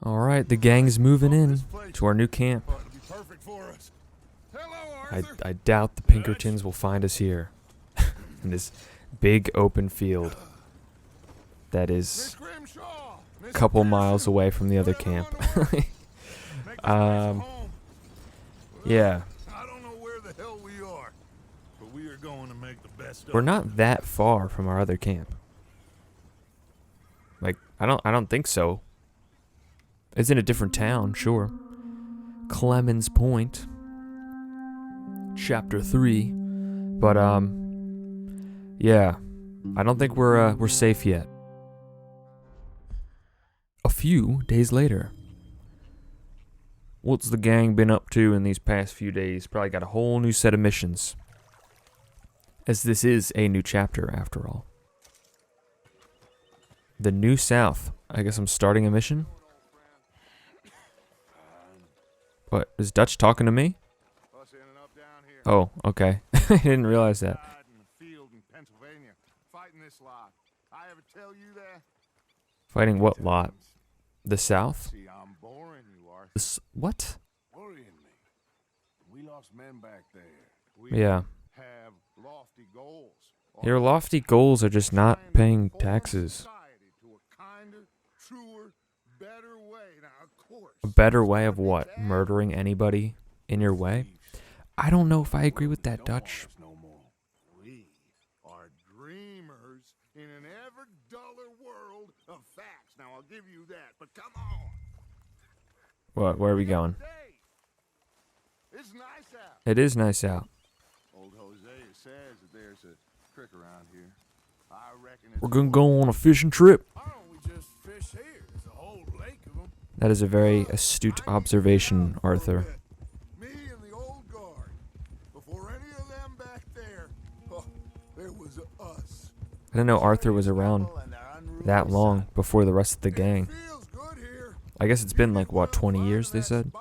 Alright, the gang's moving in to our new camp. I doubt the Pinkertons will find us here. In this big open field that is a couple miles away from the other camp. Yeah. We're not that far from our other camp. Like, I don't think so. It's in a different town, sure. Clemons Point. Chapter 3. But yeah. I don't think we're safe yet. A few days later. What's the gang been up to in these past few days? Probably got a whole new set of missions. As this is a new chapter, after all. The New South. I guess I'm starting a mission? What? Is Dutch talking to me? Oh, okay. I didn't realize that. Fighting what lot? The South? What? Yeah. Your lofty goals are just not paying taxes. A better way of what? Murdering anybody in your way? I don't know if I agree with that, Dutch. We are dreamers in an ever duller world of facts. Now I'll give you that, but come on. What? Where are we going? It's nice out. It is nice out. Old Hosea says that there's a creek around here. I reckon it's We're gonna go on a fishing trip. Why don't we just fish here? There's a whole lake of them. That is a very astute observation, Arthur. Me and the old guard. Before any of them back there, there was us. I didn't know Arthur was around that long before the rest of the gang. Feels good here. I guess it's been like, what, 20 years, they said?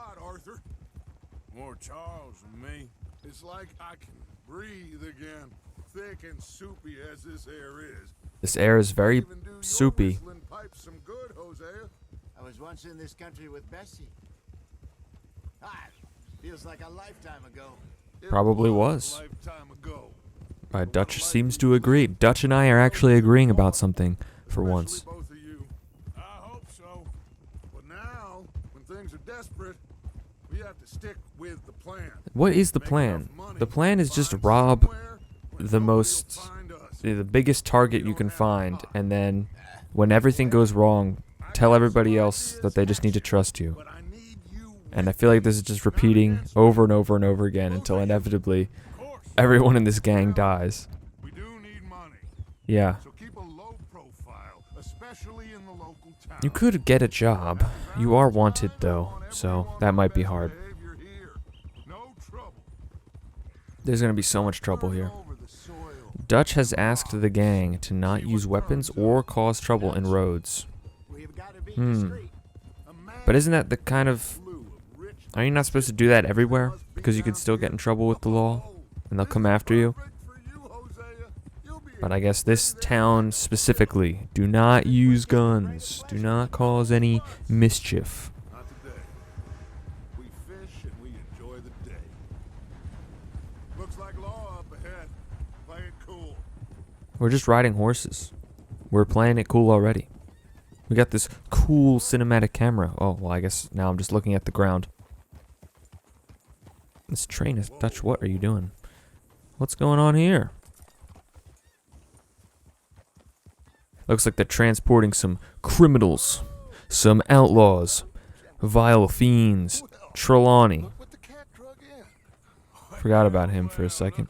More Charles than me. It's like I can breathe again. Thick and soupy as this air is. This air is very soupy. Some good, Hosea. I was once in this country with Bessie. Feels like a lifetime ago. Probably was. Lifetime ago. Dutch seems to agree. Dutch and I are actually agreeing about something for once. Both of you. I hope so. But now, when things are desperate, we have to stick with the plan. What is the plan? The plan is just rob the biggest target you can find, and then when everything goes wrong, tell everybody else that they just need to trust you. And I feel like this is just repeating over and over and over again until inevitably everyone in this gang dies. We do need money. Yeah. So keep a low profile, especially in the local town. You could get a job. You are wanted though, so that might be hard. No trouble. There's gonna be so much trouble here. Dutch has asked the gang to not use weapons or cause trouble in Rhodes. But isn't that the kind of... Are you not supposed to do that everywhere? Because you could still get in trouble with the law, and they'll come after you? But I guess this town specifically, do not use guns. Do not cause any mischief. Not today. We fish and we enjoy the day. Looks like law up ahead. Play it cool. We're just riding horses. We're playing it cool already. We got this cool cinematic camera. Oh, well, I guess now I'm just looking at the ground. This train is... Dutch, what are you doing? What's going on here? Looks like they're transporting some criminals. Some outlaws. Vile fiends. Trelawney. Forgot about him for a second.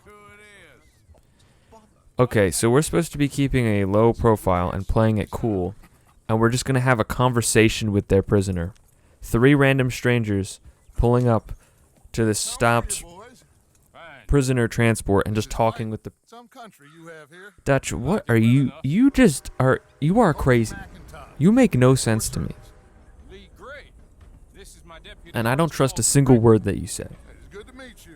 Okay, so we're supposed to be keeping a low profile and playing it cool. And we're just going to have a conversation with their prisoner. 3 random strangers pulling up to the stopped prisoner transport and just talking with the... Dutch, what are you... You are crazy. You make no sense to me. And I don't trust a single word that you say.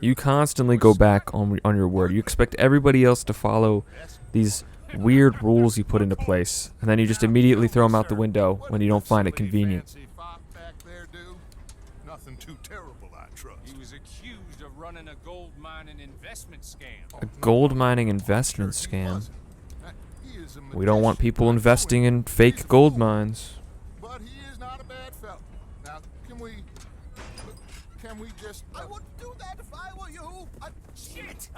You constantly go back on your word. You expect everybody else to follow these weird rules you put into place, and then you just immediately throw them out the window when you don't find it convenient. mining investment scam. A gold mining investment scam. He is a We don't want magician. people investing in fake gold mines. But he is not a bad fellow. Now, can we just... I would do that if I were you. Shit!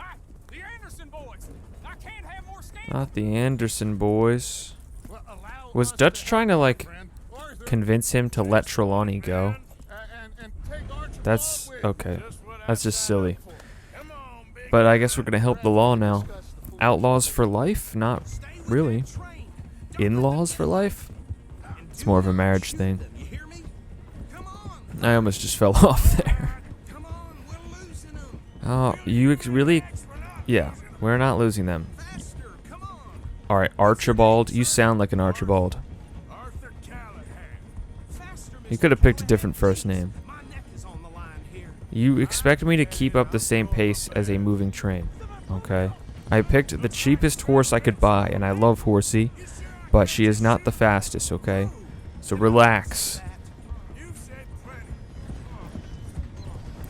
The Anderson boys! I can't have more scams! Not the Anderson boys. well, allow Was us Dutch to trying to, have like, friend Arthur convince him to let Trelawney go? and take Archibald That's with. okay. Just what I That's just signed silly. up for. Come on, big But I guess we're gonna help the law now. discuss the fool. Outlaws for life? Not really. In-laws for life? It's more of a marriage thing. You hear me? Come on. I almost just fell off there. Come on. We're losing them. Oh, you really? Yeah, we're not losing them. Faster. Come on. Alright, Archibald. You sound like an Archibald. Arthur Callahan. Faster. You could have picked a different first name. My neck is on the line here. You expect me to keep up the same pace as a moving train, okay? I picked the cheapest horse I could buy, and I love Horsey, but she is not the fastest, okay? So relax.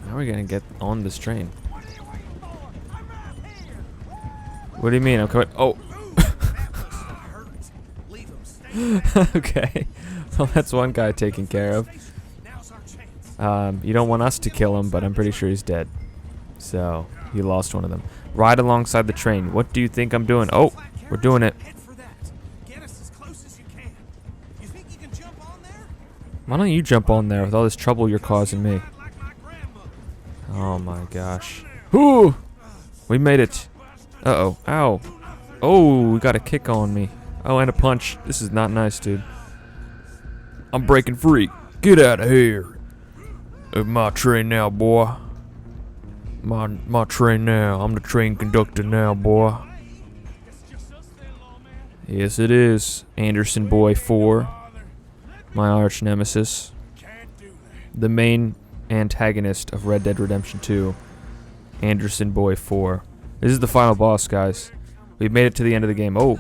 How are we gonna get on this train? What do you mean? I'm coming. Oh. Leave them. Stay. Okay. Well, that's one guy taken care of. Now's our chance. You don't want us to kill him, but I'm pretty sure he's dead. So, you lost one of them. Ride alongside the train. What do you think I'm doing? Oh, we're doing it. Head for that. Get us as close as you can. You think you can jump on there? Why don't you jump on there with all this trouble you're causing me? Like my grandmother. Oh my gosh. Ooh! We made it. Uh-oh. Ow. Oh, we got a kick on me. Oh, and a punch. This is not nice, dude. I'm breaking free. Get out of here. My train now, boy. My train now. I'm the train conductor now, boy. Yes, it is. Anderson Boy 4. My arch nemesis. The main antagonist of Red Dead Redemption 2. Anderson Boy 4. This is the final boss, guys. We've made it to the end of the game. Oh.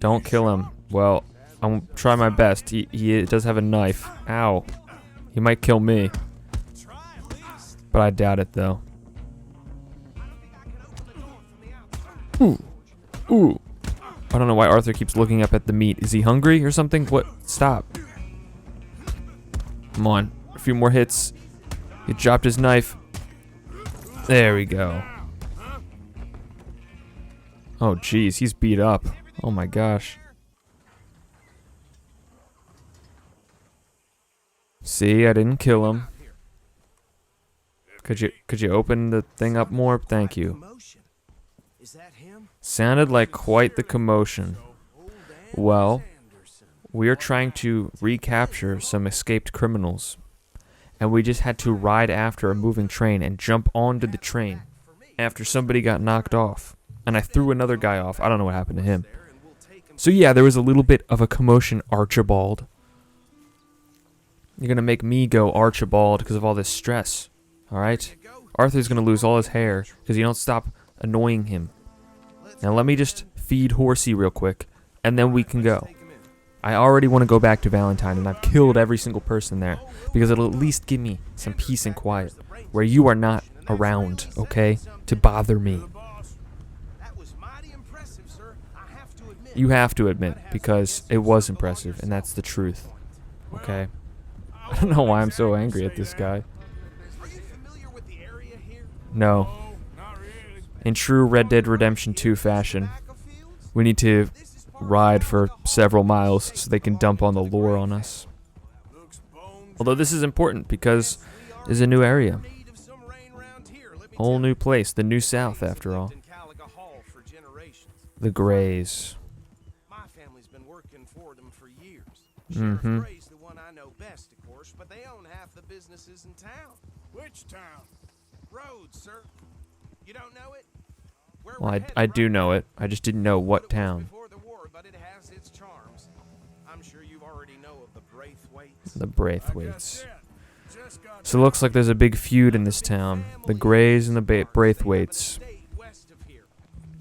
Don't kill him. Well, I'm try my best. He does have a knife. Ow. He might kill me. But I doubt it, though. Ooh. Ooh. I don't know why Arthur keeps looking up at the meat. Is he hungry or something? What? Stop. Come on. A few more hits. He dropped his knife. There we go. Oh, jeez. He's beat up. Oh, my gosh. See, I didn't kill him. Could you open the thing up more? Thank you. Commotion. Is that him? Sounded like quite the commotion. Well, we are trying to recapture some escaped criminals. And we just had to ride after a moving train and jump onto the train after somebody got knocked off. And I threw another guy off. I don't know what happened to him. So yeah, there was a little bit of a commotion, Archibald. You're gonna make me go Archibald because of all this stress. Alright? Arthur's gonna lose all his hair because you don't stop annoying him. Now let me just feed Horsey real quick, and then we can go. I already want to go back to Valentine, and I've killed every single person there, because it'll at least give me some peace and quiet, where you are not around, okay, to bother me. That was mighty impressive, sir. I have to admit. You have to admit, because it was impressive, and that's the truth, okay? I don't know why I'm so angry at this guy. Are you familiar with the area here? No. In true Red Dead Redemption 2 fashion, we need to ride for several miles so they can dump on the lore on us. Although this is important because there's a new area. Whole new place, the New South after all. The Greys. My family's been working for them for years. Mhm. Sheriff Gray's the one I know best, of course, but they own half the businesses in town. Which town? Rhodes, sir. You don't know it? Where Well, we're I headed do right know now. it. I just didn't know what It was town. before the war, but it has its charms. I'm sure you already know of the Braithwaites. The Braithwaites. So it looks like there's a big feud in this town. The Greys and the Braithwaites. West of here.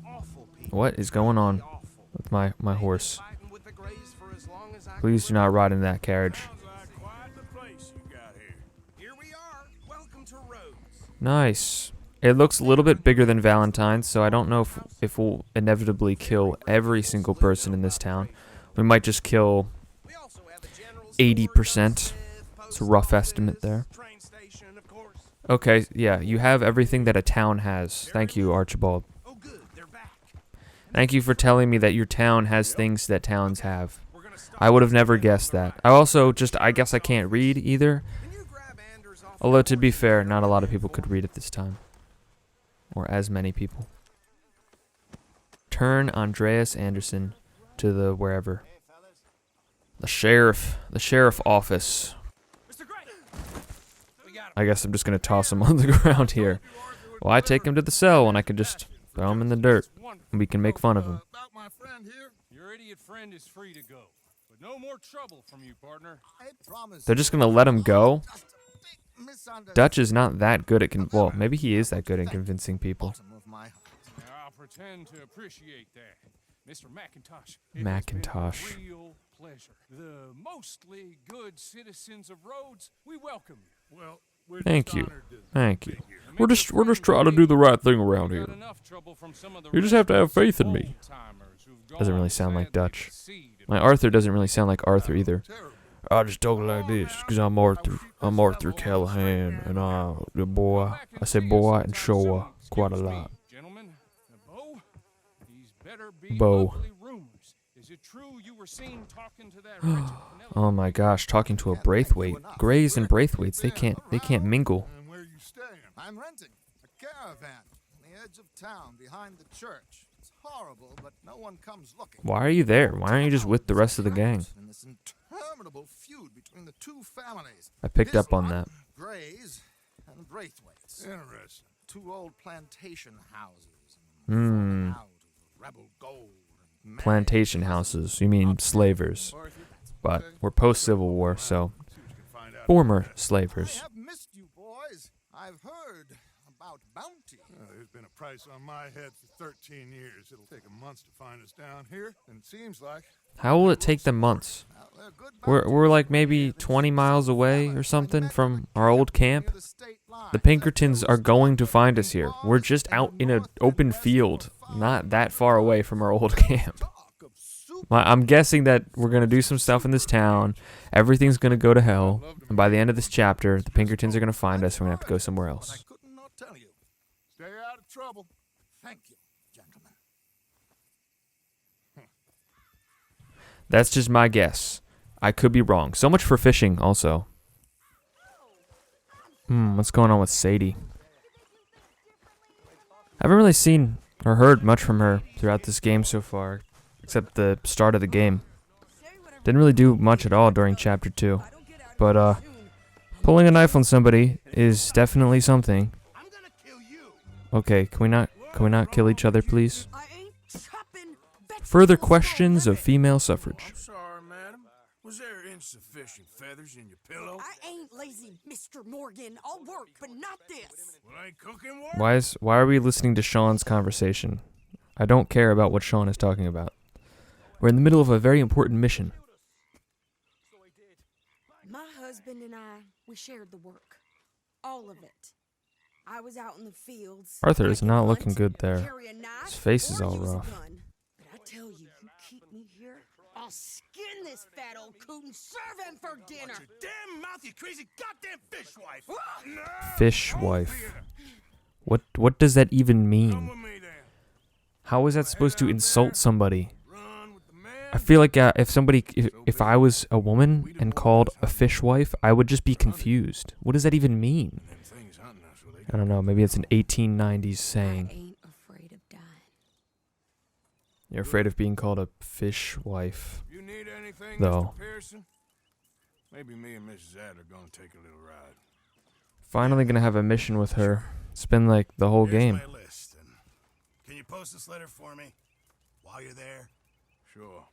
Awful people. What is going on Awful. with my horse? Fighting with the Greys for as long as I Please do can not ride in that carriage. Sounds like quite the place you got here. Here we are. Welcome to Rhodes. Nice. It looks a little bit bigger than Valentine, so I don't know if we'll inevitably kill every single person in this town. We might just kill 80%. It's a rough estimate there. Okay, yeah, you have everything that a town has. Thank you, Archibald. Thank you for telling me that your town has things that towns have. I would have never guessed that. I guess I can't read either. Although, to be fair, not a lot of people could read at this time. Or as many people. Turn Andreas Anderson to the wherever. The sheriff office. I guess I'm just going to toss him on the ground here. Well, I take him to the cell and I can just throw him in the dirt. And we can make fun of him. Your idiot friend is free to go. But no more trouble from you, partner. They're just going to let him go? Dutch is not that good at well, maybe he is that good at convincing people. Now, I'll pretend to appreciate that. Mr. McIntosh. McIntosh. It has been a real pleasure. The mostly good citizens of Rhodes, we welcome you. Well, we're Thank you. Thank you. And We're make just a trying to do the right thing around friend. here. Got enough trouble from some of the You just have to have faith in me. old-timers who've Doesn't gone really sound like sadly Dutch. to seed. My Arthur doesn't really sound like Arthur either. terrible. I just talk like this because I'm Arthur. I'm Arthur Callahan, and the boy. I say boy and showa quite a lot. Gentlemen, Bo, these better be Bo. ugly rumors. Is it true you were seen talking to that wretched Penelope? Oh my gosh, talking to a Braithwaite. Greys and Braithwaites, they can't mingle. And where you staying? I'm renting a caravan on the edge of town behind the church. It's horrible, but no one comes looking. Why are you there? Why aren't you just with the rest of the gang? In this interminable feud between the two families. I picked This up on lot, that. Grays and Braithwaites. Interesting. Two old plantation houses. Hmm. Out of rebel gold. And Plantation houses. You mean slavers. But we're post-Civil War, so See what you can find out. former I slavers. have missed you, boys. I've heard about bounty. There's been a price on my head for 13 years. It'll take a month to find us down here, and it seems like How will it take them months? Well, they're good We're like maybe 20 miles away or something from our old camp. near the state line. The Pinkertons are going to find us here. We're just out in an open field, not that far away from our old camp. I'm guessing that we're going to do some stuff in this town. Everything's going to go to hell. And by the end of this chapter, the Pinkertons are going to find us and we're going to have to go somewhere I else. couldn't not tell you. stay out of trouble. Thank you, gentlemen. That's just my guess. I could be wrong. So much for fishing also. What's going on with Sadie? I haven't really seen or heard much from her throughout this game so far, except the start of the game. Didn't really do much at all during chapter 2. But pulling a knife on somebody is definitely something. Okay, can we not kill each other, please? Further questions of female suffrage. I'm sorry, madam. Was there insufficient feathers in your pillow? I ain't lazy, Mr. Morgan. I'll work, but not this. Well, ain't cooking work? Why are we listening to Sean's conversation? I don't care about what Sean is talking about. We're in the middle of a very important mission. My husband and I, we shared the work. All of it. I was out in the fields. Arthur I is could not hunt, looking good there. carry a knife, His face is or all use a rough. gun. But I tell you, you keep me here, I'll skin this fat old coot and serve him for dinner. Damn mouth, you crazy goddamn fishwife! No! Fishwife. What does that even Come mean? with me then. How is that supposed to insult somebody? Run with the man. I feel like if I was a woman and called a fishwife, I would just be confused. What does that even mean? Them things hunting us, well, they I don't know. Maybe it's an 1890s I saying. ain't afraid of dying. You're afraid of being called a fishwife. You need anything, Though. Mr. Pearson? Maybe me and Mrs. Adler gonna take a little ride. Finally gonna have a mission with her. It's been like the whole Here's game. my list, and can you post this letter for me while you're there? Sure.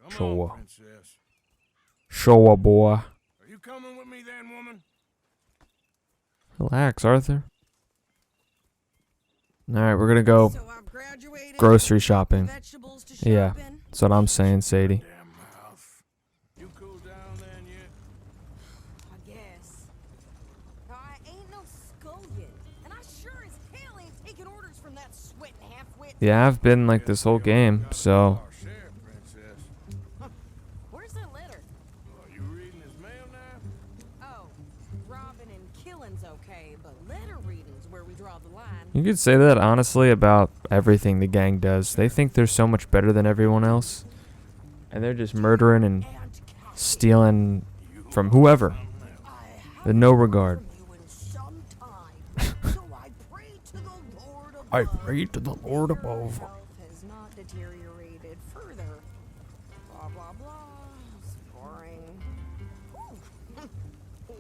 Come Sure. on, princess. Show a boy. Are you coming with me then, woman? Relax, Arthur. Alright, we're gonna go So I've graduated. grocery shopping. Vegetables to Yeah. sharpen. That's what I'm saying, Sadie. Damn mouth. You cool down then yet? I guess. I ain't no scullion, and I Yeah, I've been like this whole game, so. Sheriff, Princess. Where's that letter? Are you reading his mail now? Oh, robbing and killing's okay, but letter reading's where we draw the line. You could say that honestly about everything the gang does. They think they're so much better than everyone else. And they're just murdering and stealing from whoever. With no regard. I pray to the Lord above. Health has not deteriorated further. Blah blah blah. It's boring. Ooh.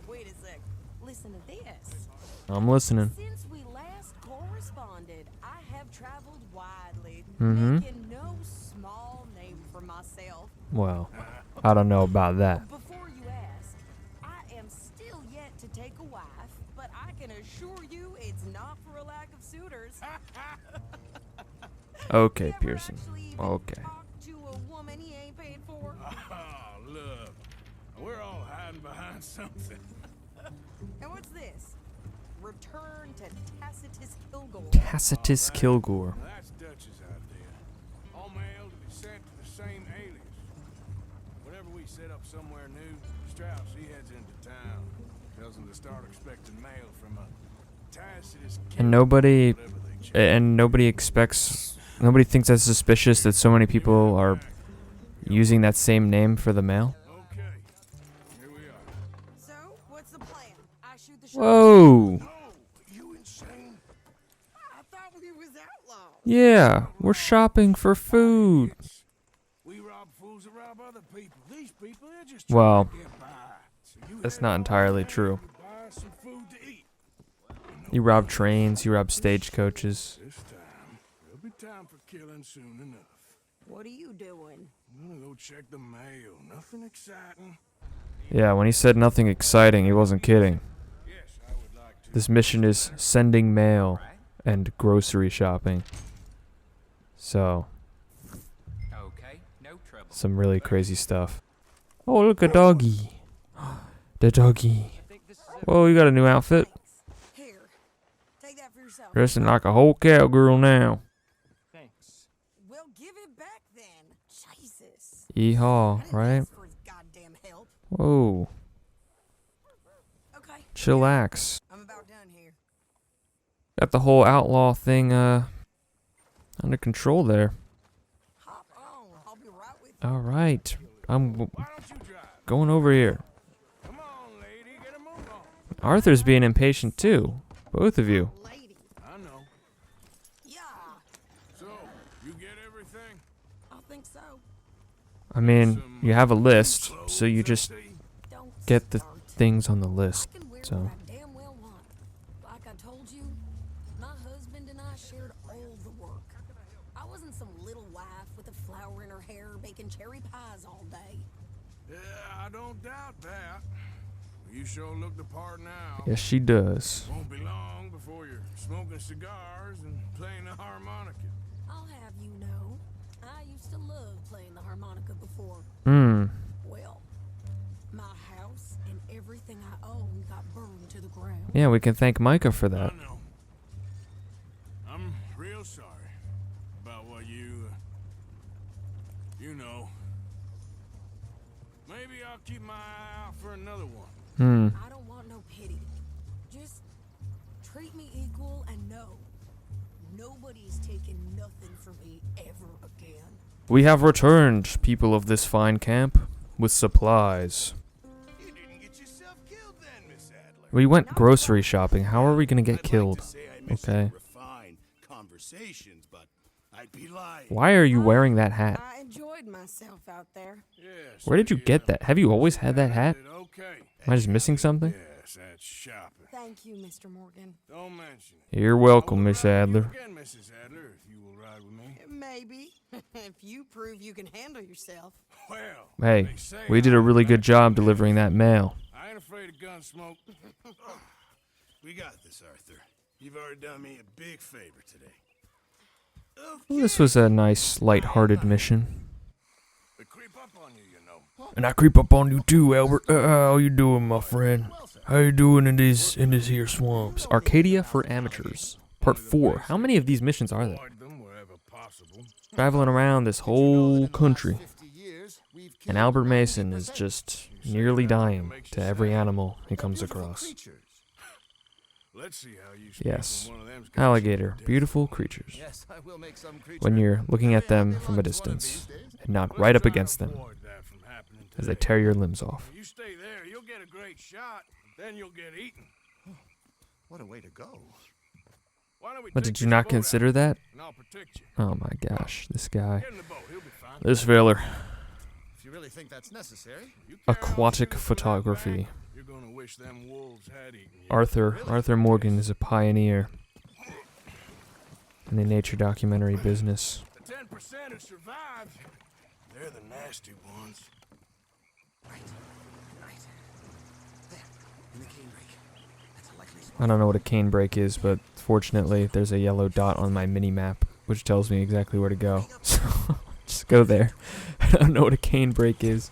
Wait a sec. Listen to this. I'm listening. Since we last corresponded, I have traveled widely, Mm-hmm. making no small name for myself. Well, I don't know about that. Before you ask, I am still yet to take a wife, but I can assure you it's not for a lack of suitors. Okay, Ever Pearson. actually even Okay. talked to a woman he ain't paid for? Oh, look. We're all hiding behind something. And what's this? Return to Tacitus Kilgore. Tacitus Kilgore. Now, that's Dutch's idea. All mail to be sent to the same alias. Whenever we set up somewhere new, Strauss, he heads into town. Tells them to start expecting mail from a Tacitus Kilgore. And nobody, whatever they choose. and nobody expects, nobody thinks that's suspicious that so many people are using that same name for the mail. Okay, here we are. So, what's the plan? I shoot the shot. Whoa! You insane? I thought we was outlaws. Yeah, we're shopping for food. We rob fools that rob other people. These people, they're just Well, trying to get by. So you that's head not on entirely down true. and buy some food to eat. You rob trains, you rob stagecoaches. This time, there'll be time for killing soon enough. What are you doing? I'm gonna go check the mail. Nothing exciting. Yeah, when he said nothing exciting, he wasn't kidding. Yes, I would like to. This mission is sending mail and grocery shopping. So, Okay, no trouble. some really crazy stuff. Oh, look, a doggy. The doggy. Whoa, you got a new outfit? Here, take that for yourself. Dressing like a whole cowgirl now. Thanks. Well, give it back then. Jesus. Yeehaw, I didn't right? ask for his goddamn help. Whoa, Okay, chillax. I'm about done here. Got the whole outlaw thing under control there. Hop on. I'll be right with you. All right, I'm Why don't you drive? going over here. Come on, lady, get a move on. Arthur's being impatient too. Both of you. Lady. I know. Yeah, So, you get everything? I think so. I mean, you have a list, so you just Don't get the start. things on the I list. can wear So, what I damn well want. Like I told you, my husband and I shared all the work. I wasn't some little wife with a flower in her hair baking cherry pies all day. Yeah, I don't doubt that. You sure look the part now. yes, she does. Won't be long before you're smoking cigars and playing the harmonica. I'll have you know, I used to love playing the harmonica before. Well, my house and everything I own got burned to the ground. Yeah, we can thank Micah for that. I know. I'm real sorry about what you know. Maybe I'll keep my eye out for another one. I don't want no pity. Just treat me equal and know nobody's taking nothing from me ever again. We have returned, people of this fine camp, with supplies. You didn't get yourself killed then, Miss Adler. We went grocery shopping. How are we gonna get I'd killed? like to say I miss Okay. your refined conversations, but I'd be lying. Why are you wearing that hat? I enjoyed myself out there. Yes. Where did you get that? Have you always had that hat? Okay. Am I just missing something? Yes, that's shopping. Thank you, Mr. Morgan. Don't mention it. You're I welcome, will Miss ride with you Adler. Again, Mrs. Adler, if you will ride with me. Maybe. If you prove you can handle yourself. Well, Hey, they say we did a I'm really good back job in the delivering that mail. I ain't afraid of gun smoke. We got this, Arthur. You've already done me a big favor today. Well, this was a nice, light-hearted mission. They creep up on you, you know. And I creep up on you too, Albert. How you doing, my friend? How you doing in these here swamps? Arcadia for Amateurs, Part 4. How many of these missions are there? Avoid them wherever possible. traveling around this Did you know that whole in the country, last 50 years, we've and killed Albert Mason is 90%? just nearly dying to every animal he They're comes beautiful across. creatures. Let's see how you speak Yes, when one of them's got alligator, you to death. beautiful creatures. Yes, I will make some creature. When you're looking at Very them happy from a lunch one of distance these days. and not Let's right up try to against them avoid that from happening as they today. tear your limbs off. If you stay there, you'll get a great shot. Then you'll get eaten. What a way to go. Why don't we But take did you this not boat consider out, that? and I'll protect you. Oh my gosh, this guy. Get in the boat. He'll be fine. This fella. If you really think that's necessary. You carry on Aquatic shooting from that photography. back, you're gonna wish them wolves had eaten you. Arthur Morgan is a pioneer in the nature documentary business. The 10% who survived, they're the nasty ones. Right. There, in the cane brake. That's a likely spot. I don't know what a cane brake is, but fortunately there's a yellow dot on my mini map which tells me exactly where to go. So just go there. I don't know what a cane brake is.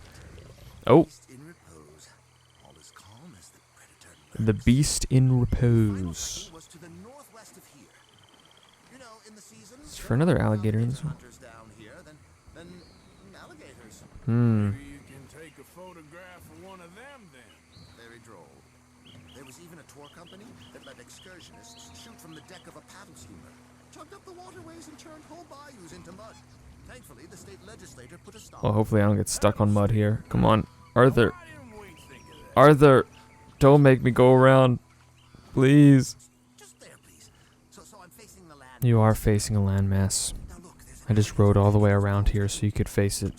Oh, Beast in repose. All as calm as the predator the lurks. beast in Final repose. sighting was to the northwest of here. You know, in the season, Is for another alligator in this one? hunters down here than alligators. Hmm. Maybe you can take a photograph of one of them then. Very droll. There was even a tour company that let excursionists shoot from the deck of a paddle steamer, chugged up the waterways and turned whole bayous into mud. Thankfully, the state legislature put a stop. Well, hopefully I don't get stuck on mud here. Come on, Arthur. Why didn't we think of that? Arthur, don't make me go around. Please. Just there, please. So I'm facing the land. You are facing a landmass. Now look, there's I just rode all the way around here so you could face it.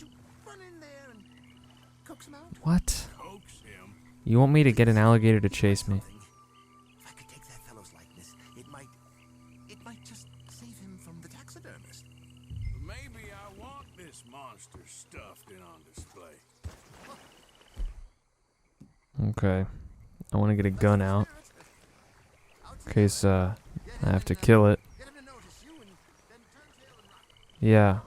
run in there and coax him out. What? Coax him. You want me to get an alligator to chase me? If I could take that fellow's likeness, it might just save him from the taxidermist. Maybe I want this monster stuffed and on display. Okay. I want to get a gun out. In case, I have to kill it. Get him to notice you and then turn tail and run. Yeah,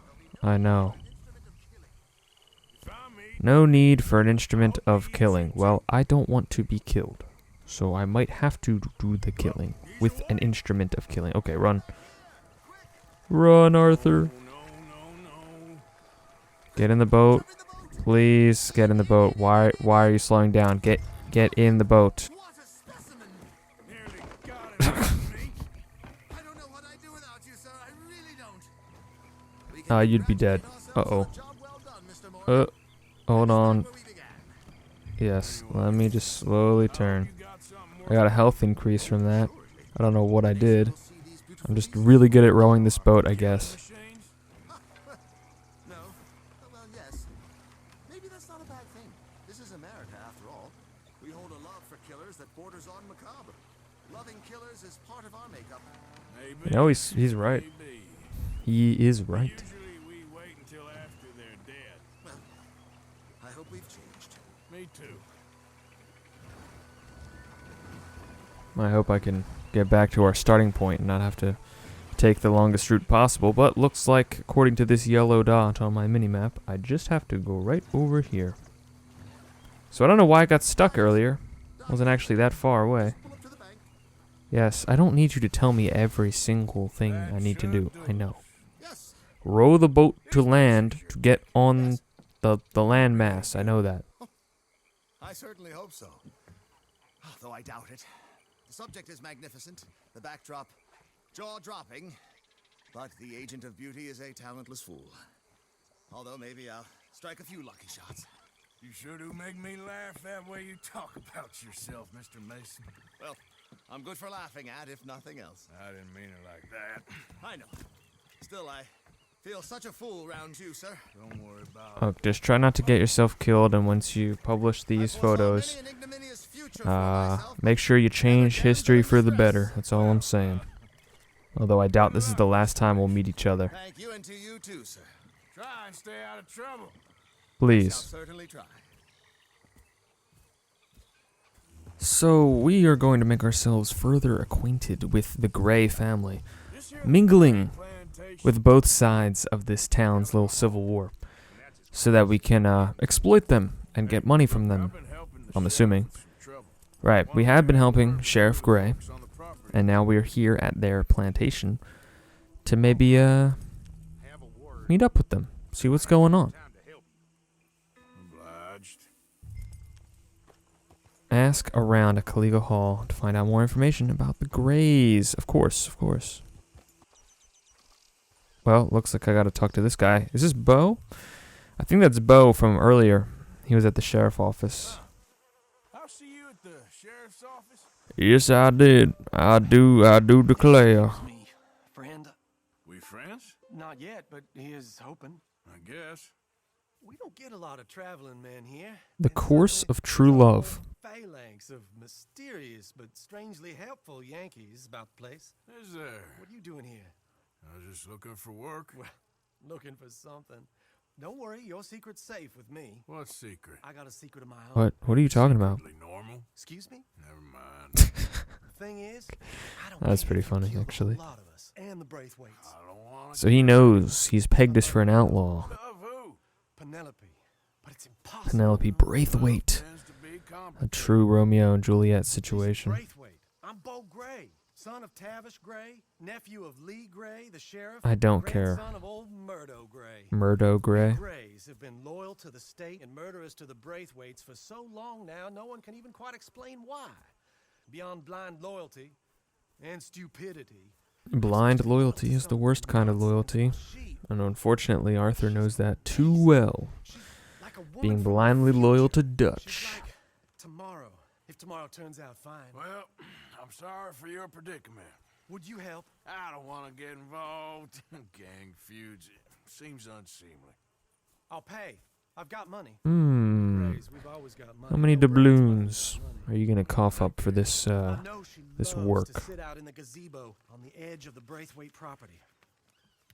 I know. Instrument of killing. Found me. No need for an instrument of killing. Well, I don't want to be killed. So I might have to do the killing with an instrument of killing. Okay, run. Run, Arthur. No. Get in the boat. Please get in the boat. Why are you slowing down? Get in the boat. What a specimen! Nearly got it out of me. I don't know what I'd do without you, sir. I really don't. We can You'd be dead. congratulate ourselves Uh-oh. on a job well done, Mr. Morgan. Hold Let's on. start where we began. Yes, let me just slowly turn. You got something I got a health increase from that. I don't know what I did. We'll see these beautiful I'm just beasts. really good at rowing this boat, I guess. machines? No. Well, yes. Maybe that's not a bad thing. This is America, after all. We hold a love for killers that borders on macabre. Loving killers is part of our makeup. Maybe. No, he's right. Maybe. He is right. Usually we wait until after they're dead. Well, I hope we've changed. Me too. I hope I can get back to our starting point and not have to take the longest route possible, but looks like, according to this yellow dot on my minimap, I just have to go right over here. So I don't know why I got stuck earlier. Wasn't actually that far away. Pull up to the bank. Yes, I don't need you to tell me every single thing I need to do. I know. Yes. Row the boat to land to get on the landmass. I know that. I certainly hope so. Though I doubt it. The subject is magnificent, the backdrop jaw-dropping, but the agent of beauty is a talentless fool. Although maybe I'll strike a few lucky shots. You sure do make me laugh that way you talk about yourself, Mr. Mason. Well, I'm good for laughing at, if nothing else. I didn't mean it like that. I know. Still, I feel such a fool round you, sir. Don't worry about Oh, just try not to get yourself killed, and once you publish these I foresaw photos, many an ignominious future for myself, make sure you change history for the better. That's all I'm saying. Although I doubt this is the last time we'll meet each other. Thank you, and to you too, sir. Try and stay out of trouble. Shall Please. certainly try. So, we are going to make ourselves further acquainted with the Gray family, This here mingling plantation with both sides of this town's little civil war, so that we can exploit them and get money from them. been helping the I'm assuming. sheriff with some trouble. Right, we have been helping Sheriff Gray, On the property. and now we're here at their plantation to maybe Meet up with them. See what's going on. Time to help you. Obliged. Ask around at Caligo Hall to find out more information about the Greys. Of course, of course. Well, looks like I gotta talk to this guy. Is this Bo? I think that's Bo from earlier. He was at the sheriff office. I'll see you at the sheriff's office. Yes, I did. I do declare. Me, friend. We friends? Not yet, but he is hoping. I guess. We don't get a lot of traveling men here. The And course suddenly, of true love. Phalanx of mysterious but strangely helpful Yankees about the place. Is there? What are you doing here? I was just looking for work. Well, looking for something. Don't worry, your secret's safe with me. What secret? I got a secret of my own. What are you talking about? Secretly normal? Excuse me? Never mind. Thing is, I don't That's care pretty if you funny, kill a actually. lot of us and the Braithwaites. I don't want to. So he knows he's pegged us for an outlaw. Of who? Penelope. But it's impossible. Penelope Braithwaite. Tends to be A complicated. true Romeo and Juliet She's situation. Braithwaite. I'm Bo Gray, son of Tavish Gray, nephew of Lee Gray, the sheriff. I don't care. Grandson of old Murdo Gray. Murdo Gray. Grays have been loyal to the state and murderous to the Braithwaites for so long now, no one can even quite explain why. Beyond blind loyalty and stupidity. Blind loyalty is the worst kind of loyalty. And unfortunately, Arthur knows that too well. She's like a woman Being from the blindly loyal to future. Dutch. She's like tomorrow, if tomorrow turns out fine. Well, I'm sorry for your predicament. Would you help? I don't want to get involved in gang feuds. It seems unseemly. I'll pay. I've got money. Hmm. We've always got money. How many No doubloons brains, are you gonna cough up for this I know she this loves work? to sit out in the gazebo on the edge of the Braithwaite property.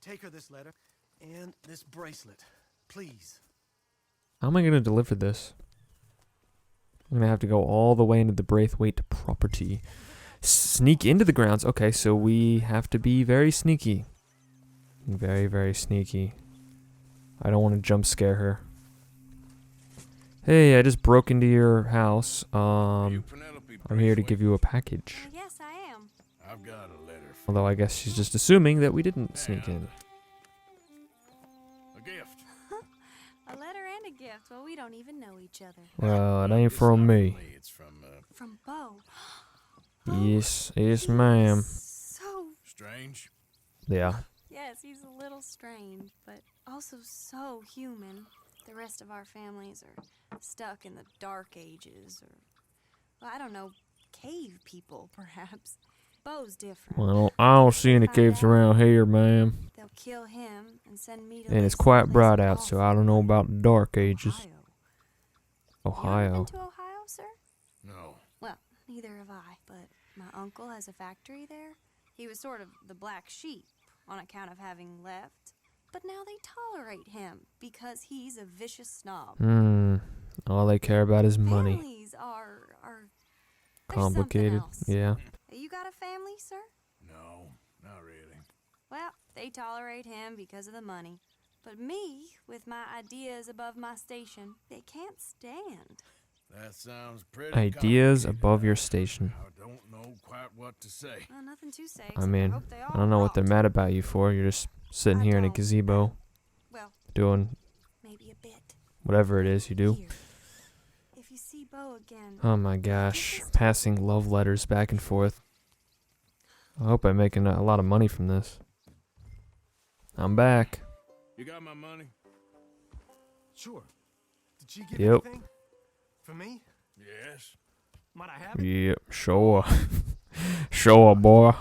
Take her this letter and this bracelet, please. How am I gonna deliver this? I'm gonna have to go all the way into the Braithwaite property. Sneak into the grounds. Okay, so we have to be very sneaky. Very, very sneaky. I don't want to jump scare her. Hey, I just broke into your house. You Penelope I'm here to Braithwaite? give you a package. Yes, I am. I've got a letter for Although I guess she's just assuming that we didn't sneak in. And a gift. A letter and a gift. Well, we don't even know each other. Well, it ain't It's from not me. It's from From Bo. Yes, yes, ma'am. So, Strange. Yeah. yes, he's a little strange, but also so human. The rest of our families are stuck in the dark ages, or, well, I don't know, cave people, perhaps. Bo's different. Well, I don't see any caves around here, ma'am. They'll kill him and send me to And it's live quite someplace bright out, so I don't know about the dark ages. Ohio. You ever Ohio. been to Ohio, sir? No. Well, neither have I, but my uncle has a factory there. He was sort of the black sheep on account of having left, but now they tolerate him because he's a vicious snob. All they care about is money. Families are they're Complicated. something Yeah. else. You got a family, sir? No, not really. Well, they tolerate him because of the money. But me, with my ideas above my station, they can't stand. That sounds pretty Ideas complicated. above your station. I don't know quite what to say. Well, nothing to say. I except mean, hope they I all don't know what they're rot. mad about you for. You're just sitting I here in a don't. gazebo Well, doing maybe a bit. whatever it is you do. Here. If you see Bo again, Oh my gosh. Passing love letters back and forth. I hope I'm making a lot of money from this. I'm back. You got my money? Sure. Did she give Yep. anything? For me? Yes. Might I have it? Yep, sure. Sure, boy.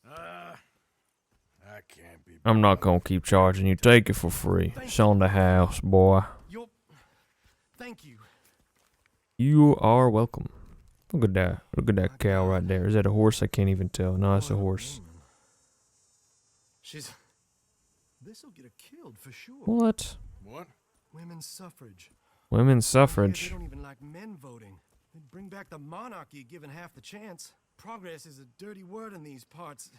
I can't be. I'm not gonna keep charging you. Take it for free. It's on the house, boy. You'll... Thank you. You are welcome. Look at that. Look at that cow right there. Is that a horse? I can't even tell. No, it's a horse. She's... This'll get her killed for sure. What? What? Women's suffrage. Women's Here, suffrage. they don't even like men voting. They'd bring back the monarchy given half the chance. Progress is a dirty word in these parts.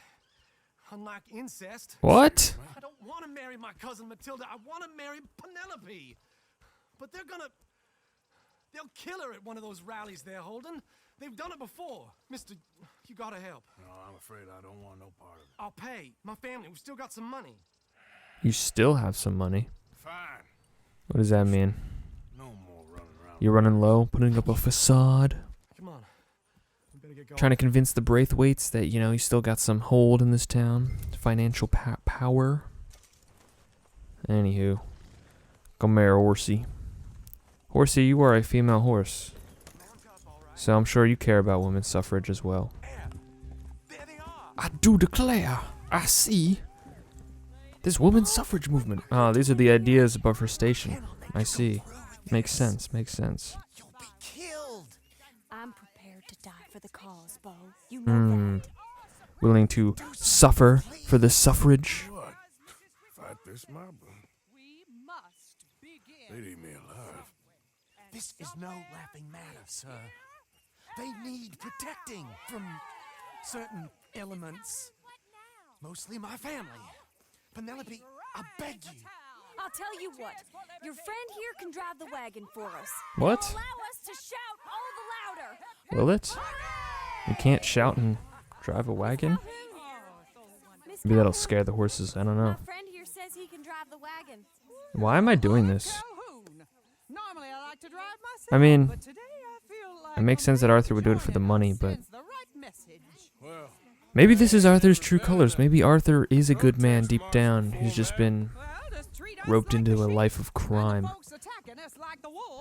Unlike incest. What? I don't want to marry my cousin Matilda. I want to marry Penelope. But they'll kill her at one of those rallies they're holding. They've done it before. Mister, you gotta help. No, I'm afraid I don't want no part of it. I'll pay. My family, we've still got some money. You still have some money. Fine. What does that mean? No more running around. You're running low, putting up a facade, Come on. We better get going. trying to convince the Braithwaites that, you know, you still got some hold in this town, financial power. Anywho, come here, horsey. Horsey, you are a female horse, so I'm sure you care about women's suffrage as well. I do declare, I see. This women's suffrage movement. Oh, these are the ideas above her station. I see. Makes sense, makes sense. You'll be killed. I'm prepared to die for the cause, Bo. You know that. Willing to suffer for the suffrage. What? Fight this mob? We must begin. They'd eat me alive. This is no laughing matter, sir. They need protecting from certain elements. Mostly my family. Penelope, I beg you. I'll tell you what. Your friend here can drive the wagon for us. What? Allow us to shout all the louder. Will it? You can't shout and drive a wagon? Maybe that'll scare the horses. I don't know. My friend here says he can drive the wagon. Why am I doing this? Normally I like to drive myself, I mean, but today I feel like it makes sense that Arthur would do it for the money, but sends the right message. Well, maybe this is Arthur's true colors. Maybe Arthur is a good man deep down. He's just been roped into a life of crime.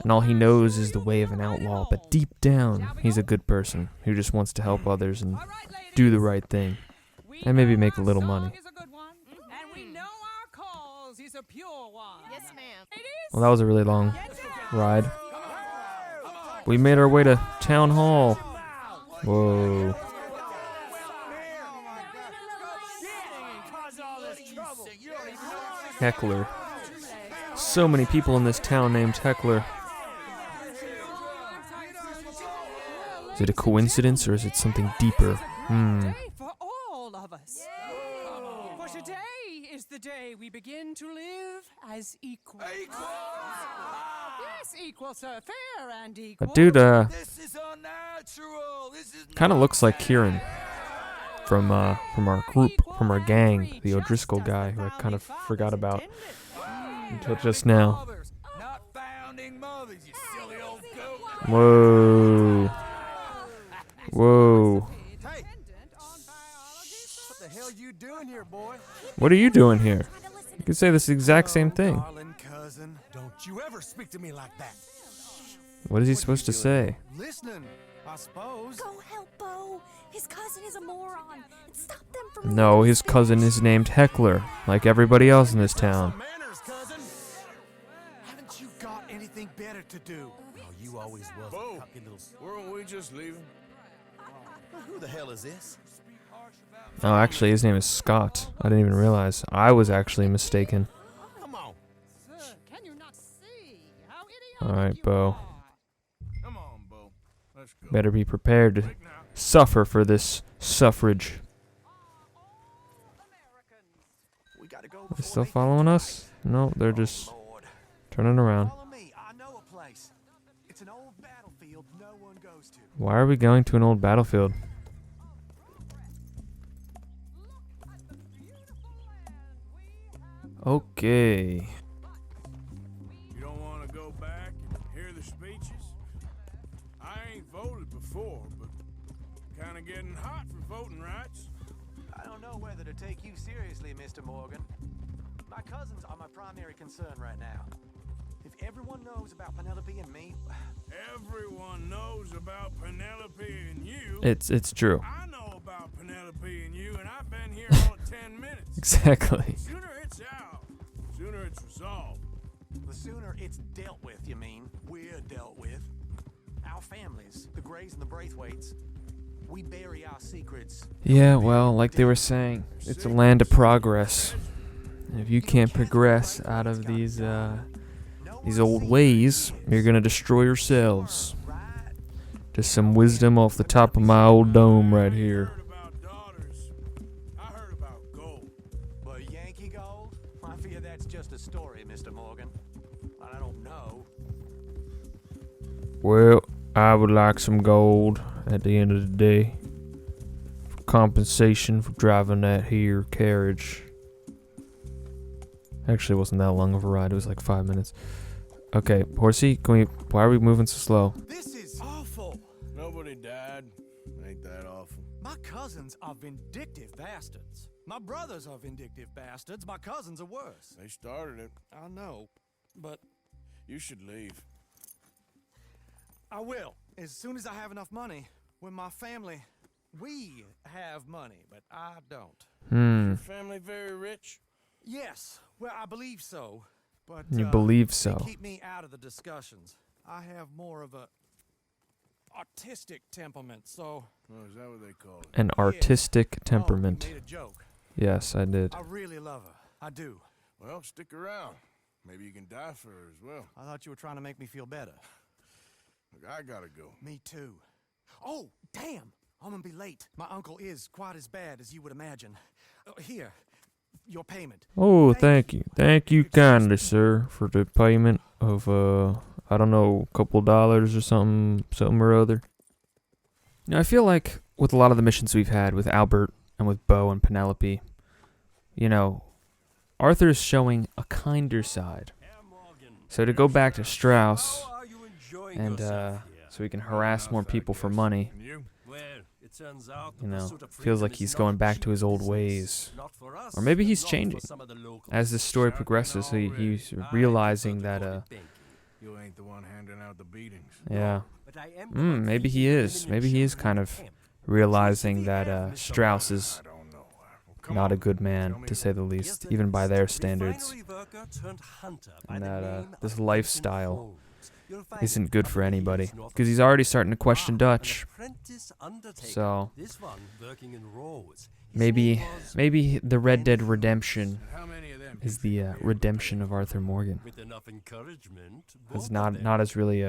And all he knows is the way of an outlaw. But deep down, he's a good person who just wants to help others and do the right thing. And maybe make a little money. And we know our cause is a pure one. Yes, ma'am. Well, that was a really long ride. We made our way to Town Hall. Whoa. Heckler. So many people in this town named Heckler. Is it a coincidence or is it something deeper? Day for all of us. For today is the day we begin to live as equals. Yes, equal, sir. Fair and equal. That dude, This is unnatural. This is kind of looks like Kieran from our group, from our gang, the O'Driscoll guy, who I kind of forgot about until just now. not founding mothers, you silly old goat. Whoa. Whoa. Hey! What the hell you doing here, boy? What are you doing here? You could say this exact same thing. Darling cousin, don't you ever speak to me like that. What is he supposed to say? Listening, I suppose. Go help Bo. His cousin is a moron. And stop them from... No, his cousin is named Heckler, like everybody else in this town. Manners, cousin. Haven't you got anything better to do? Oh, you always was Bo, a cocky little... weren't we just leaving? Who the hell is this? Oh, actually, his name is Scott. I didn't even realize. I was actually mistaken. Come on. Sir, can you not see how idiotic Alright, you Bo. are? Come on, Bo. Let's go. Better be prepared to Quick now. suffer for this suffrage. We gotta go They still following us? No, they're just turning around. Follow me. I know a place. It's an old battlefield no one goes to. Why are we going to an old battlefield? Okay. You don't want to go back and hear the speeches? I ain't voted before, but kind of getting hot for voting rights. I don't know whether to take you seriously, Mr. Morgan. My cousins are my primary concern right now. If everyone knows about Penelope and me, Everyone knows about Penelope and you. It's true. I know about Penelope and you, and I've been here all 10 minutes. Exactly. Sooner it's out, sooner it's resolved. the sooner it's dealt with, you mean, we're dealt with. Our families, the Grays and the Braithwaites, we bury our secrets. Yeah, well, like they were saying, it's a land of progress. And if you can't progress out of these old ways, you're gonna destroy yourselves. Just some wisdom off the top of my old dome right here. I heard about daughters. I heard about gold. But Yankee gold? I fear that's just a story, Mr. Morgan. I don't know. Well, I would like some gold. at the end of the day. For compensation for driving that here carriage. Actually, it wasn't that long of a ride. It was like 5 minutes. Okay, Horsey, why are we moving so slow? This is awful. Nobody died. Ain't that awful. My cousins are vindictive bastards. My brothers are vindictive bastards. My cousins are worse. They started it. I know, but You should leave. I will. As soon as I have enough money. When my family, we have money, but I don't. Your family very rich? Yes, well, I believe so. But You believe they so. keep me out of the discussions. I have more of a artistic temperament, so Oh, is that what they call it? An artistic temperament. Oh, you made a joke. Yes, I did. I really love her. I do. Well, stick around. Maybe you can die for her as well. I thought you were trying to make me feel better. Look, I gotta go. Me too. Oh, damn! I'm gonna be late. My uncle is quite as bad as you would imagine. Here, your payment. Oh, thank you. Thank you kindly, sir, for the payment of, I don't know, a couple dollars or something or other. You know, I feel like with a lot of the missions we've had with Albert and with Beau and Penelope, you know, Arthur's showing a kinder side. So to go back to Strauss and so he can harass more people for money, you know, feels like he's going back to his old ways. Or maybe he's changing. As the story progresses, he's realizing that, You ain't the one handing out the beatings. yeah. Maybe he is. Maybe he is kind of realizing that Strauss is not a good man, to say the least, even by their standards. And that this lifestyle isn't good for anybody. Because he's already starting to question Dutch. So maybe the Red Dead Redemption is the redemption of Arthur Morgan. It's not as really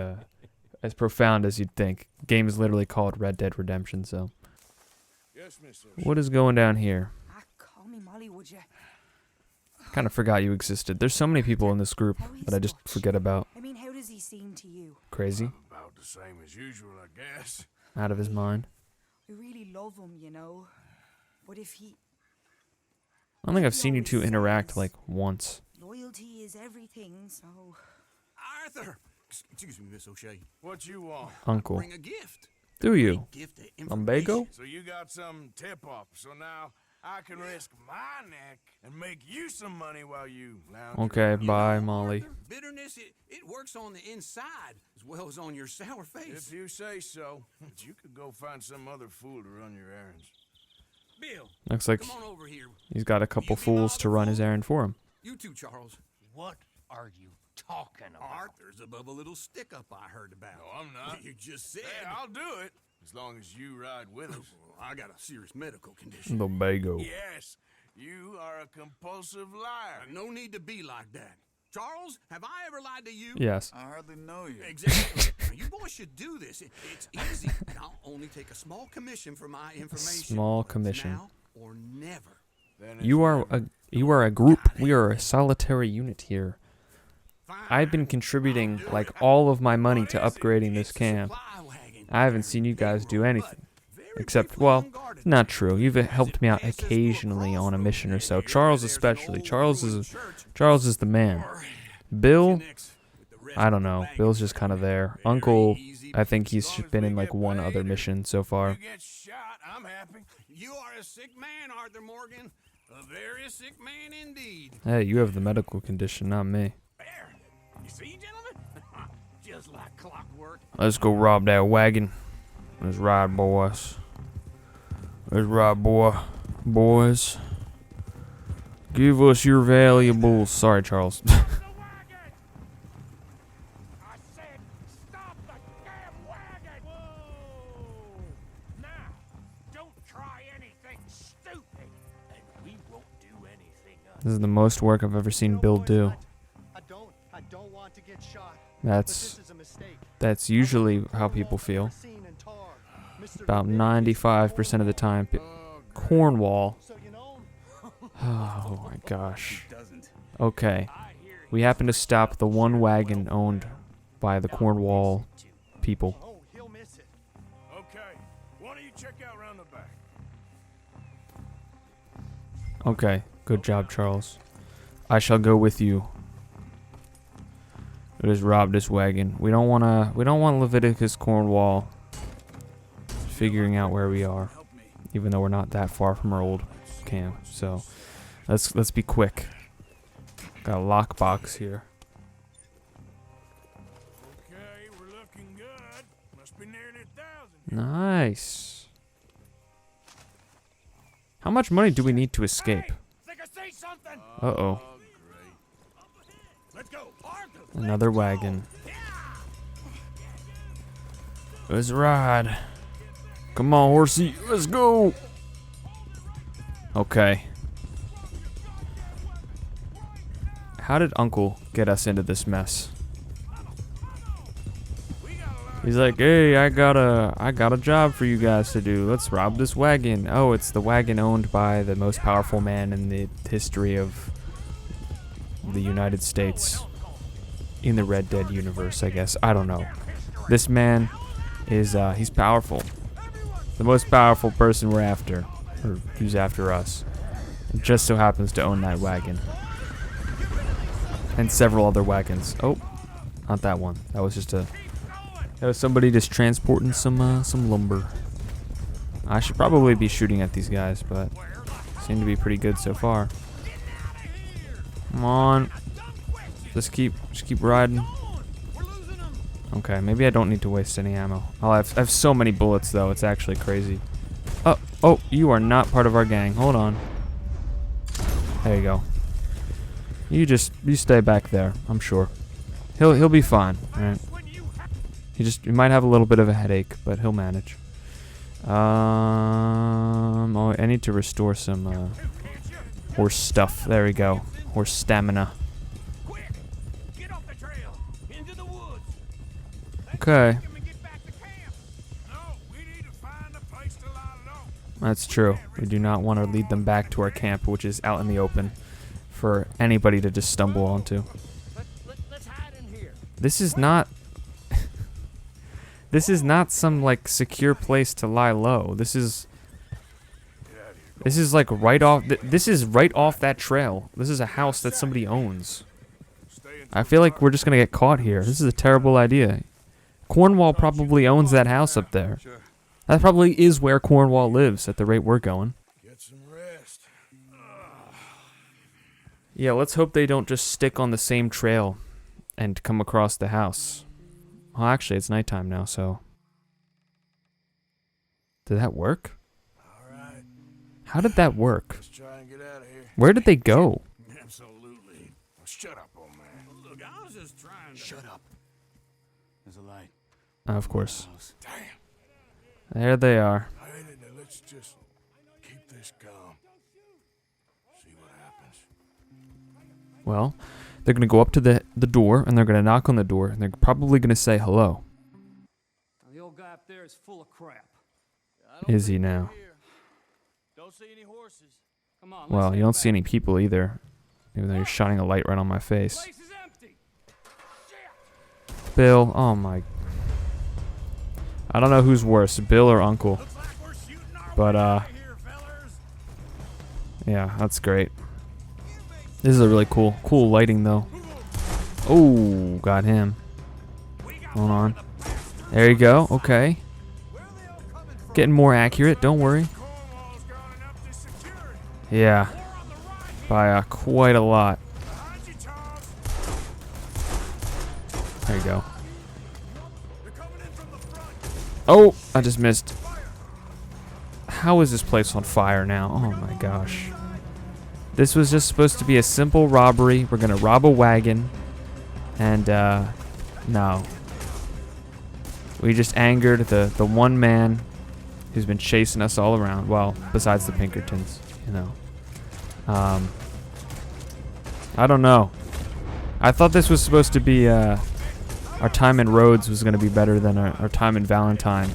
as profound as you'd think. The game is literally called Red Dead Redemption, so. Yes, Miss What is going down here? Call me Molly, would ya? Kind of forgot you existed. There's so many people in this group that I just forget about. I mean, how does he seem to you? Crazy? About the same as usual, I guess. Out of his mind. We really love him, you know. But if he... I don't think I've seen you two interact like once. Loyalty is everything, so... Arthur! Excuse me, Miss O'Shea. What you want? Uncle. Bring a gift. Do you? Gift of Lumbago? So you got some tip-off, so now I can risk my neck and make you some money while you lounge. Okay, bye, Molly. Bitterness, it works on the inside as well as on your sour face. If you say so, you could go find some other fool to run your errands. Bill, Looks like come on over here. he's got a couple fools to run his errand for him. You too, Charles. What are you talking about? Arthur's above a little stick-up I heard about. No, I'm not. You just said. Hey, I'll do it, as long as you ride with us. I got a serious medical condition. Lumbago. Yes, you are a compulsive liar. No need to be like that. Charles, have I ever lied to you? Yes. I hardly know you. Exactly. Now, you boys should do this. It's easy, and I'll only take a small commission for my information. Small commission. Now or never. Then it's You are a group. We are a solitary unit here. Fine. I've been contributing like all of my money to upgrading this camp. Supply wagon. I haven't seen you guys do anything. Except, well, not true. You've helped me out occasionally on a mission or so. Charles especially. Charles is the man. Bill, I don't know. Bill's just kind of there. Uncle, I think he's been in like one other mission so far. You get shot, I'm happy. You are a sick man, Arthur Morgan. A very sick man indeed. Hey, you have the medical condition, not me. There. You see, gentlemen? Just like clockwork. Let's go rob that wagon. Let's ride, boys. Let's ride, boys. Give us your valuables. Sorry, Charles. I said, stop the damn wagon! Whoa! Now, don't try anything stupid, and we won't do anything. This is the most work I've ever seen Bill do. I don't want to get shot. That's usually how people feel. About 95% of the time. Cornwall. Oh my gosh. Okay. We happen to stop the one wagon owned by the Cornwall people. Okay, Okay, good job, Charles. I shall go with you. Let us rob this wagon. We don't want Leviticus Cornwall figuring out where we are, even though we're not that far from our old camp. So let's be quick. Got a lockbox here. Okay, we're looking good. Must be nearly 1,000. Nice. How much money do we need to escape? Think I see something? Uh-oh. Let's go. Arthur. Another wagon. Let's ride. Come on, horsey. Let's go. Okay. How did Uncle get us into this mess? He's like, hey, I got a job for you guys to do. Let's rob this wagon. Oh, it's the wagon owned by the most powerful man in the history of the United States. In the Red Dead universe, I guess. I don't know. This man is, he's powerful. The most powerful person we're after. Or who's after us. It just so happens to own that wagon. And several other wagons. Oh, not that one. That was just that was somebody just transporting some lumber. I should probably be shooting at these guys, but seem to be pretty good so far. Come on. Just keep riding. Okay, maybe I don't need to waste any ammo. I have so many bullets though, it's actually crazy. Oh, you are not part of our gang. Hold on. There you go. You stay back there, I'm sure. He'll be fine, alright? He might have a little bit of a headache, but he'll manage. Oh, I need to restore some horse stuff. There we go. Horse stamina. Okay. That's true. We do not want to lead them back to our camp, which is out in the open, for anybody to just stumble onto. This is not... This is not some, like, secure place to lie low. This is like right off... This is right off that trail. This is a house that somebody owns. I feel like we're just gonna get caught here. This is a terrible idea. Cornwall probably owns that house up there. That probably is where Cornwall lives at the rate we're going. Get some rest. Yeah, let's hope they don't just stick on the same trail and come across the house. Well, actually, it's nighttime now, so... Did that work? Alright. How did that work? Let's try and get out of here. Where did they go? Absolutely. Well, shut up, old man. Look, I was just trying to... Shut up. There's a light. Of course. Damn. There they are. Hey, let's just keep this calm. See what happens. Well, they're going to go up to the door, and they're going to knock on the door, and they're probably going to say hello. The old guy up there is full of crap. Is he now? Don't see any horses. Come on. Well, you don't see any people either, even though you're shining a light right on my face. Place is empty. Bill, oh my... I don't know who's worse, Bill or Uncle. But, yeah, that's great. This is a really cool lighting, though. Oh, got him. Hold on. There you go, okay. Getting more accurate, don't worry. Yeah. By quite a lot. There you go. Oh, I just missed. How is this place on fire now? Oh my gosh. This was just supposed to be a simple robbery. We're gonna rob a wagon. And, no. We just angered the one man who's been chasing us all around. Well, besides the Pinkertons, you know. I don't know. I thought this was supposed to be, our time in Rhodes was going to be better than our time in Valentine.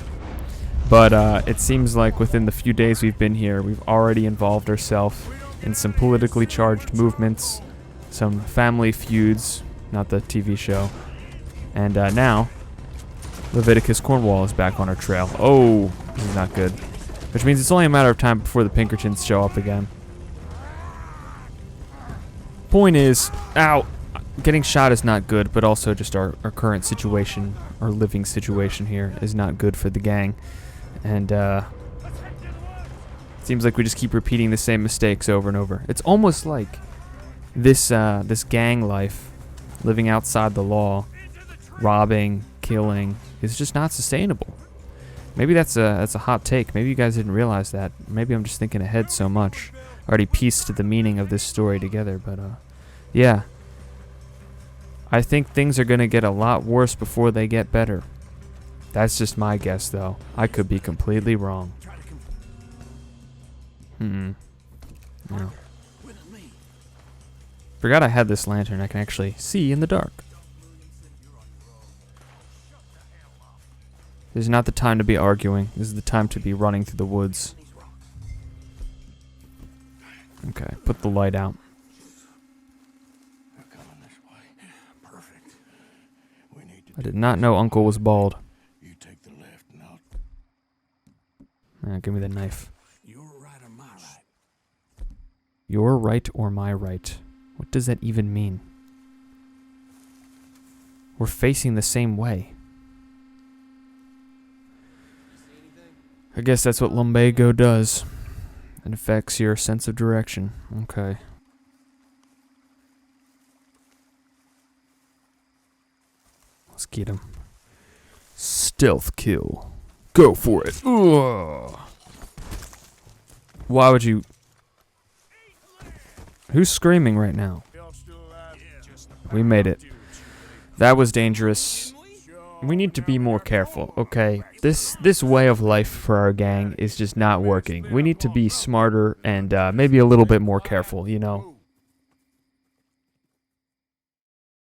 But it seems like within the few days we've been here, we've already involved ourselves in some politically charged movements, some family feuds, not the TV show. And now, Leviticus Cornwall is back on our trail. Oh, this is not good. Which means it's only a matter of time before the Pinkertons show up again. point is, ow, getting shot is not good, but also just our current situation, our living situation here is not good for the gang. And, it seems like we just keep repeating the same mistakes over and over. It's almost like this gang life, living outside the law, robbing, killing, is just not sustainable. Maybe that's a hot take. Maybe you guys didn't realize that. Maybe I'm just thinking ahead so much. I already pieced the meaning of this story together, but yeah. I think things are gonna get a lot worse before they get better. That's just my guess, though. I could be completely wrong. Yeah. Forgot I had this lantern. I can actually see in the dark. This is not the time to be arguing. This is the time to be running through the woods. Okay, put the light out. I did not know Uncle was bald. You take the left and I'll... Give me the knife. Your right or my right? Your right or my right? What does that even mean? We're facing the same way. I guess that's what lumbago does. It affects your sense of direction. Okay. Let's get him. Stealth kill. Go for it. Ugh. Why would you... Who's screaming right now? We made it. That was dangerous. We need to be more careful, okay? This way of life for our gang is just not working. We need to be smarter and maybe a little bit more careful, you know?